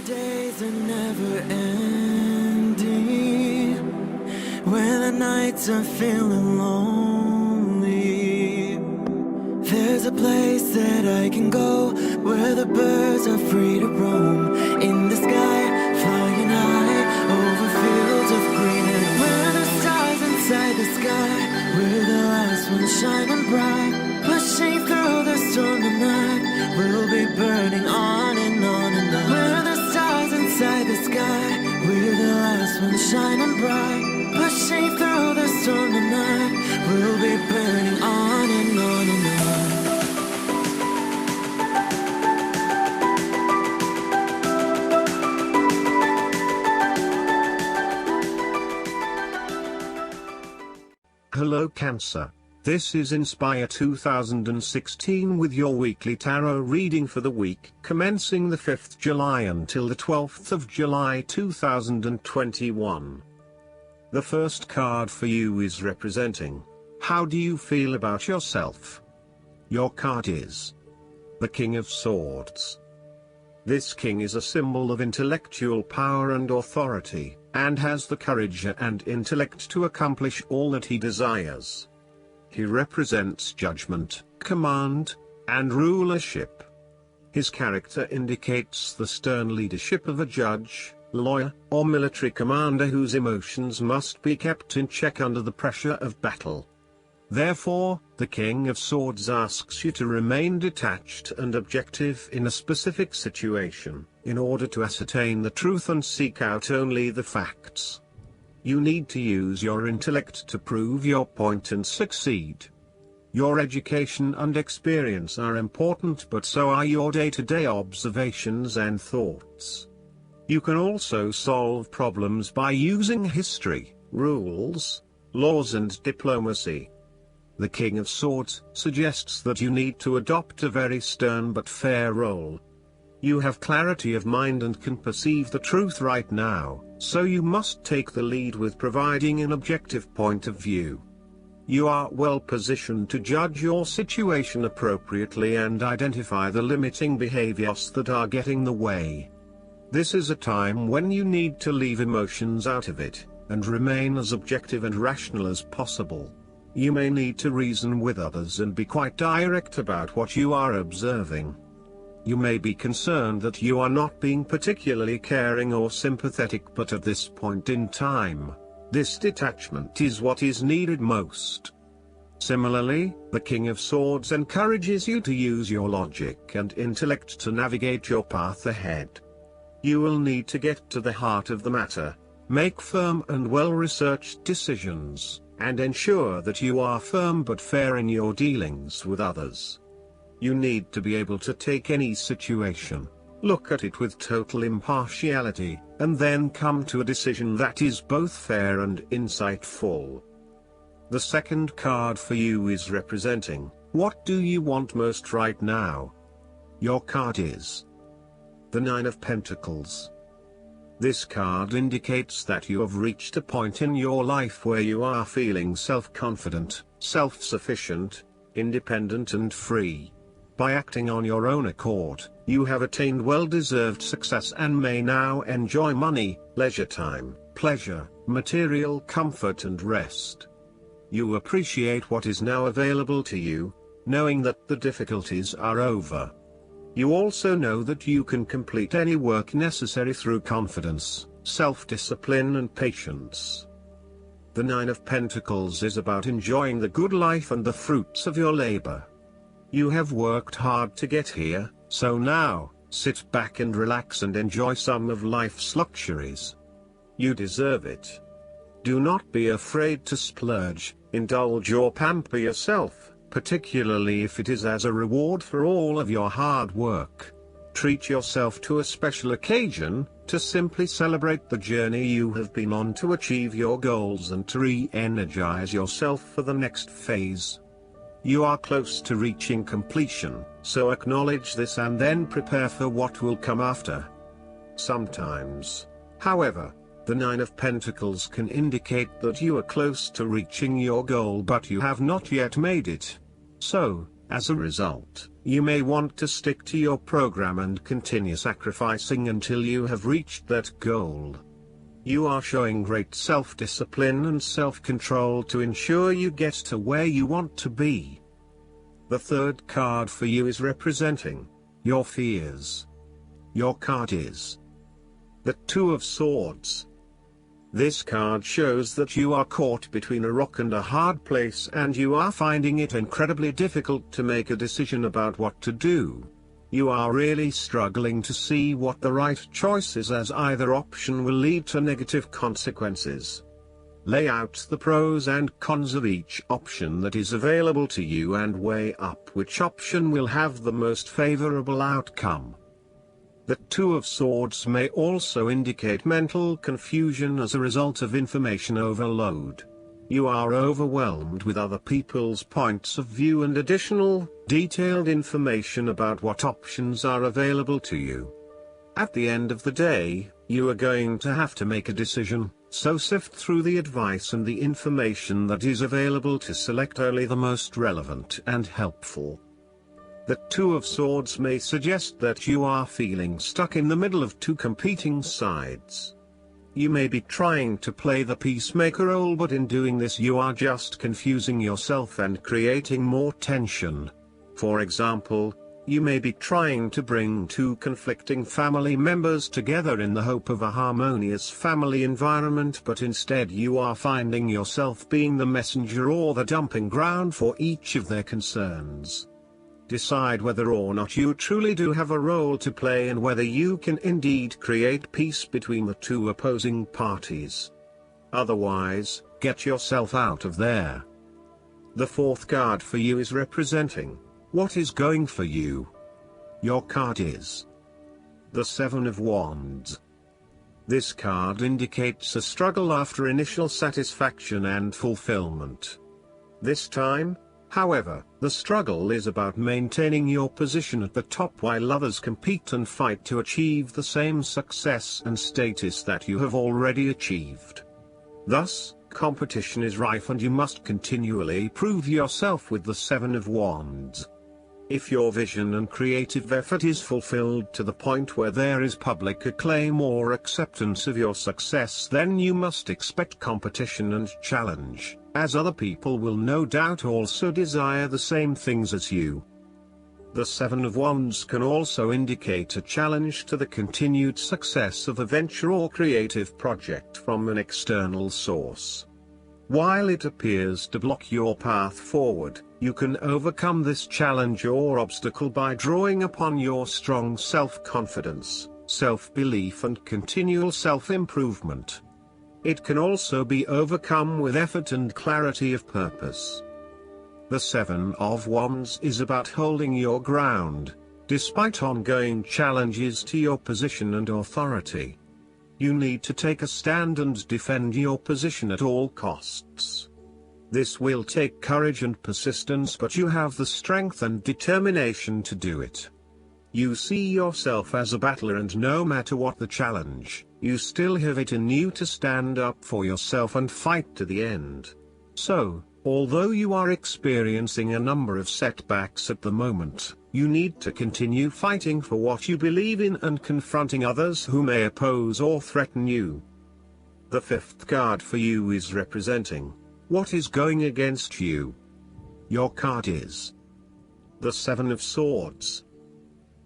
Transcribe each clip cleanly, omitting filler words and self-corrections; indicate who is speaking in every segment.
Speaker 1: days are never ending, when the nights are feeling lonely. There's a place that I can go, where the birds are free to roam, in the sky, flying high, over fields of green. And where the stars inside the sky, we're the last ones shining bright, pushing through the storm tonight. We'll be burning on and on and on. We're the stars inside the sky, we're the last ones shining bright, pushing through the storm tonight. We'll be burning on and on and on.
Speaker 2: Hello Cancer. This is Inspire 2016 with your weekly tarot reading for the week commencing the 5th July until the 12th of July 2021. The first card for you is representing, how do you feel about yourself? Your card is the King of Swords. This king is a symbol of intellectual power and authority, and has the courage and intellect to accomplish all that he desires. He represents judgment, command, and rulership. His character indicates the stern leadership of a judge, lawyer, or military commander whose emotions must be kept in check under the pressure of battle. Therefore, the King of Swords asks you to remain detached and objective in a specific situation, in order to ascertain the truth and seek out only the facts. You need to use your intellect to prove your point and succeed. Your education and experience are important, but so are your day-to-day observations and thoughts. You can also solve problems by using history, rules, laws and diplomacy. The King of Swords suggests that you need to adopt a very stern but fair role. You have clarity of mind and can perceive the truth right now, so you must take the lead with providing an objective point of view. You are well positioned to judge your situation appropriately and identify the limiting behaviors that are getting in the way. This is a time when you need to leave emotions out of it, and remain as objective and rational as possible. You may need to reason with others and be quite direct about what you are observing. You may be concerned that you are not being particularly caring or sympathetic, but at this point in time, this detachment is what is needed most. Similarly, the King of Swords encourages you to use your logic and intellect to navigate your path ahead. You will need to get to the heart of the matter, make firm and well-researched decisions, and ensure that you are firm but fair in your dealings with others. You need to be able to take any situation, look at it with total impartiality, and then come to a decision that is both fair and insightful. The second card for you is representing, what do you want most right now? Your card is the Nine of Pentacles. This card indicates that you have reached a point in your life where you are feeling self-confident, self-sufficient, independent and free. By acting on your own accord, you have attained well-deserved success and may now enjoy money, leisure time, pleasure, material comfort and rest. You appreciate what is now available to you, knowing that the difficulties are over. You also know that you can complete any work necessary through confidence, self-discipline and patience. The Nine of Pentacles is about enjoying the good life and the fruits of your labor. You have worked hard to get here, so now, sit back and relax and enjoy some of life's luxuries. You deserve it. Do not be afraid to splurge, indulge or pamper yourself, particularly if it is as a reward for all of your hard work. Treat yourself to a special occasion, to simply celebrate the journey you have been on to achieve your goals and to re-energize yourself for the next phase. You are close to reaching completion, so acknowledge this and then prepare for what will come after. Sometimes, however, the Nine of Pentacles can indicate that you are close to reaching your goal but you have not yet made it. So, As a result, you may want to stick to your program and continue sacrificing until you have reached that goal. You are showing great self-discipline and self-control to ensure you get to where you want to be. The third card for you is representing your fears. Your card is the Two of Swords. This card shows that you are caught between a rock and a hard place and you are finding it incredibly difficult to make a decision about what to do. You are really struggling to see what the right choice is, as either option will lead to negative consequences. Lay out the pros and cons of each option that is available to you and weigh up which option will have the most favorable outcome. The Two of Swords may also indicate mental confusion as a result of information overload. You are overwhelmed with other people's points of view and additional, detailed information about what options are available to you. At the end of the day, you are going to have to make a decision, so sift through the advice and the information that is available to select only the most relevant and helpful. The Two of Swords may suggest that you are feeling stuck in the middle of two competing sides. You may be trying to play the peacemaker role, but in doing this you are just confusing yourself and creating more tension. For example, you may be trying to bring two conflicting family members together in the hope of a harmonious family environment, but instead you are finding yourself being the messenger or the dumping ground for each of their concerns. Decide whether or not you truly do have a role to play and whether you can indeed create peace between the two opposing parties. Otherwise, get yourself out of there. The fourth card for you is representing what is going for you. Your card is the Seven of Wands. This card indicates a struggle after initial satisfaction and fulfillment. This time, however, the struggle is about maintaining your position at the top while others compete and fight to achieve the same success and status that you have already achieved. Thus, competition is rife and you must continually prove yourself with the Seven of Wands. If your vision and creative effort is fulfilled to the point where there is public acclaim or acceptance of your success, then you must expect competition and challenge, as other people will no doubt also desire the same things as you. The Seven of Wands can also indicate a challenge to the continued success of a venture or creative project from an external source. While it appears to block your path forward, you can overcome this challenge or obstacle by drawing upon your strong self-confidence, self-belief and continual self-improvement. It can also be overcome with effort and clarity of purpose. The Seven of Wands is about holding your ground, despite ongoing challenges to your position and authority. You need to take a stand and defend your position at all costs. This will take courage and persistence, but you have the strength and determination to do it. You see yourself as a battler, and no matter what the challenge, you still have it in you to stand up for yourself and fight to the end. So, although you are experiencing a number of setbacks at the moment, you need to continue fighting for what you believe in and confronting others who may oppose or threaten you. The fifth card for you is representing what is going against you. Your card is the Seven of Swords.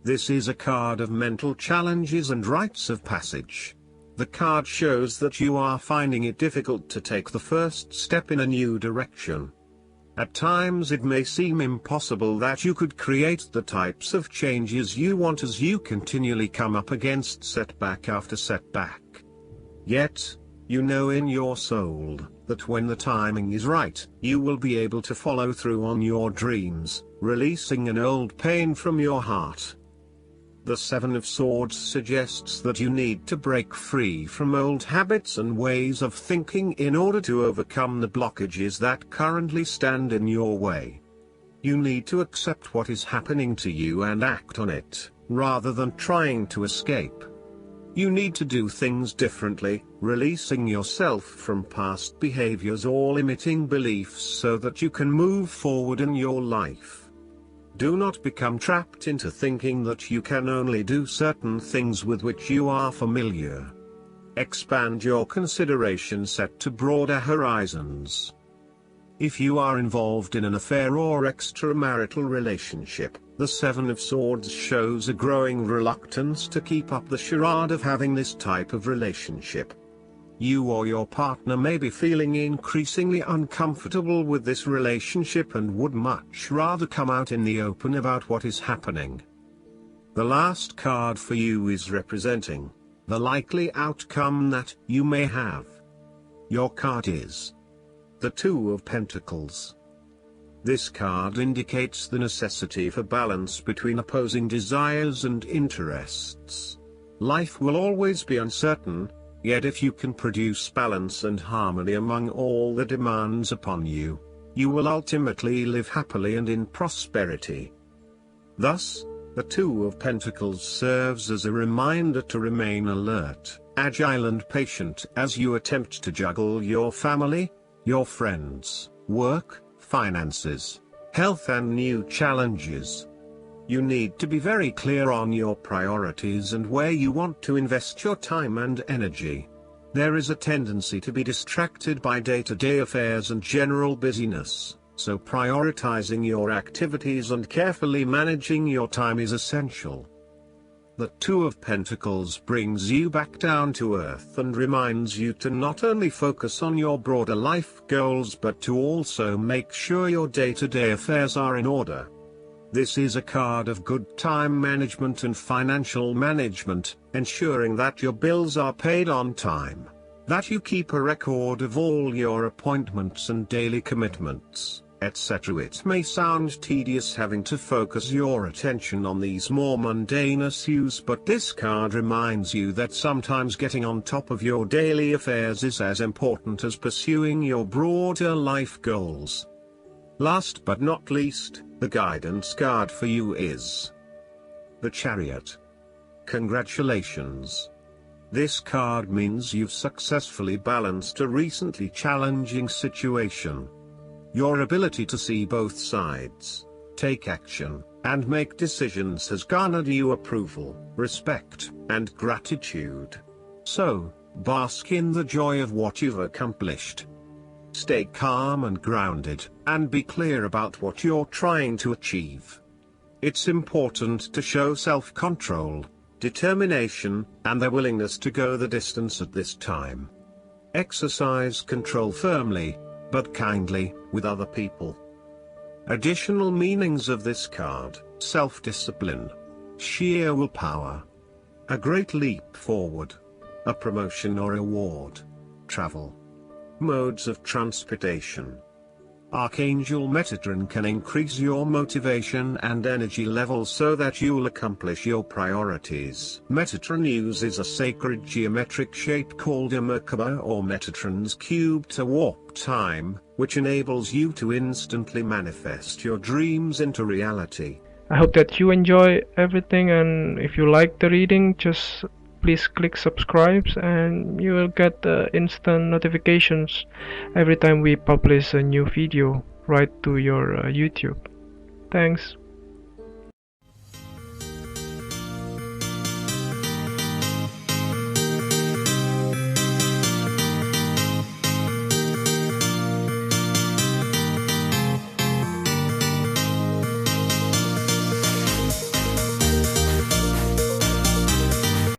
Speaker 2: This is a card of mental challenges and rites of passage. The card shows that you are finding it difficult to take the first step in a new direction. At times it may seem impossible that you could create the types of changes you want as you continually come up against setback after setback. Yet, you know in your soul that when the timing is right, you will be able to follow through on your dreams, releasing an old pain from your heart. The Seven of Swords suggests that you need to break free from old habits and ways of thinking in order to overcome the blockages that currently stand in your way. You need to accept what is happening to you and act on it, rather than trying to escape. You need to do things differently, releasing yourself from past behaviors or limiting beliefs so that you can move forward in your life. Do not become trapped into thinking that you can only do certain things with which you are familiar. Expand your consideration set to broader horizons. If you are involved in an affair or extramarital relationship, the Seven of Swords shows a growing reluctance to keep up the charade of having this type of relationship. You or your partner may be feeling increasingly uncomfortable with this relationship and would much rather come out in the open about what is happening. The last card for you is representing the likely outcome that you may have. Your card is the Two of Pentacles. This card indicates the necessity for balance between opposing desires and interests. Life will always be uncertain, yet if you can produce balance and harmony among all the demands upon you, you will ultimately live happily and in prosperity. Thus, the Two of Pentacles serves as a reminder to remain alert, agile and patient as you attempt to juggle your family, your friends, work, finances, health and new challenges. You need to be very clear on your priorities and where you want to invest your time and energy. There is a tendency to be distracted by day-to-day affairs and general busyness, so prioritizing your activities and carefully managing your time is essential. The Two of Pentacles brings you back down to earth and reminds you to not only focus on your broader life goals but to also make sure your day-to-day affairs are in order. This is a card of good time management and financial management, ensuring that your bills are paid on time, that you keep a record of all your appointments and daily commitments, etc. It may sound tedious having to focus your attention on these more mundane issues, but this card reminds you that sometimes getting on top of your daily affairs is as important as pursuing your broader life goals. Last but not least, the guidance card for you is the Chariot. Congratulations! This card means you've successfully balanced a recently challenging situation. Your ability to see both sides, take action, and make decisions has garnered you approval, respect, and gratitude. So, bask in the joy of what you've accomplished. Stay calm and grounded, and be clear about what you're trying to achieve. It's important to show self-control, determination, and the willingness to go the distance at this time. Exercise control firmly, but kindly, with other people. Additional meanings of this card: self-discipline, sheer willpower, a great leap forward, a promotion or award, travel. Modes of transportation. Archangel Metatron can increase your motivation and energy levels so that you'll accomplish your priorities. Metatron uses a sacred geometric shape called a Merkaba or Metatron's cube to warp time, which enables you to instantly manifest your dreams into reality.
Speaker 3: I hope that you enjoy everything, and if you like the reading, just please click subscribe and you will get instant notifications every time we publish a new video right to your YouTube. Thanks.